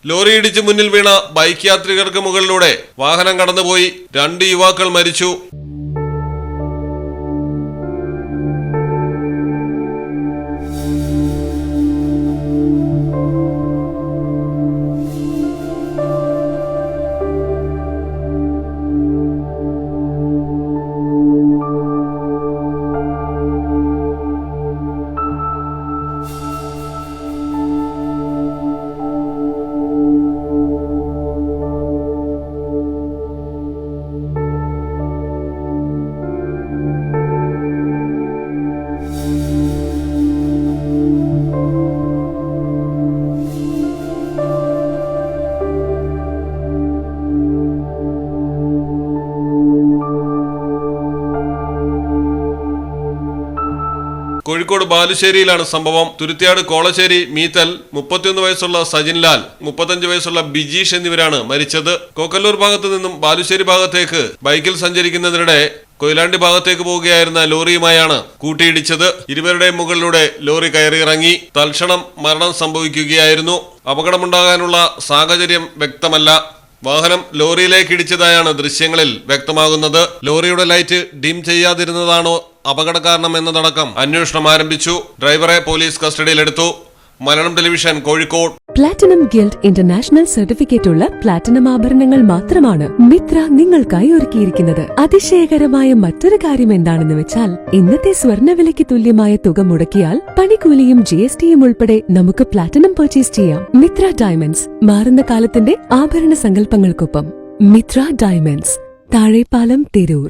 Lorry ഇടിച്ച് മുന്നിൽ വീണ bike യാത്രികർക്ക് മുകളിലൂടെ വാഹനം കടന്നുപോയി. 2 യുവാക്കൾ മരിച്ചു. കോഴിക്കോട് ബാലുശ്ശേരിയിലാണ് സംഭവം. തുരുത്തിയാട് കോളശ്ശേരി മീത്തൽ 31 വയസ്സുള്ള സജിൻലാൽ, 35 വയസ്സുള്ള ബിജീഷ് എന്നിവരാണ് മരിച്ചത്. കോക്കല്ലൂർ ഭാഗത്തു നിന്നും ബാലുശ്ശേരി ഭാഗത്തേക്ക് ബൈക്കിൽ സഞ്ചരിക്കുന്നതിനിടെ കൊയിലാണ്ടി ഭാഗത്തേക്ക് പോവുകയായിരുന്ന ലോറിയുമായാണ് കൂട്ടിയിടിച്ചത്. ഇരുവരുടെയും മുകളിലൂടെ ലോറി കയറിയിറങ്ങി. തൽക്ഷണം മരണം സംഭവിക്കുകയായിരുന്നു. അപകടമുണ്ടാകാനുള്ള സാഹചര്യം വ്യക്തമല്ല. വാഹനം ലോറിയിലേക്ക് ഇടിച്ചതായാണ് ദൃശ്യങ്ങളിൽ വ്യക്തമാകുന്നത്. ലോറിയുടെ ലൈറ്റ് ഡിം ചെയ്യാതിരുന്നതാണോ അപകട കാരണം എന്നതടക്കം അന്വേഷണം ആരംഭിച്ചു. ഡ്രൈവറെ പോലീസ് കസ്റ്റഡിയിലെടുത്തു. Malayalam television, Kozhikode. Platinum guild international certificate ഉള്ള പ്ലാറ്റിനം ആഭരണങ്ങൾ മാത്രമാണ് മിത്ര നിങ്ങൾക്കായി ഒരുക്കിയിരിക്കുന്നത്. അതിശയകരമായ മറ്റൊരു കാര്യം എന്താണെന്ന് വെച്ചാൽ, ഇന്നത്തെ സ്വർണ്ണവിലയ്ക്ക് തുല്യമായ തുക മുടക്കിയാൽ പണിക്കൂലിയും GSTയും ഉൾപ്പെടെ നമുക്ക് പ്ലാറ്റിനം പർച്ചേസ് ചെയ്യാം. മിത്ര ഡയമണ്ട്സ്, മാറുന്ന കാലത്തിന്റെ ആഭരണ സങ്കല്പങ്ങൾക്കൊപ്പം. മിത്ര ഡയമണ്ട്സ്, താഴെപ്പാലം, തിരൂർ.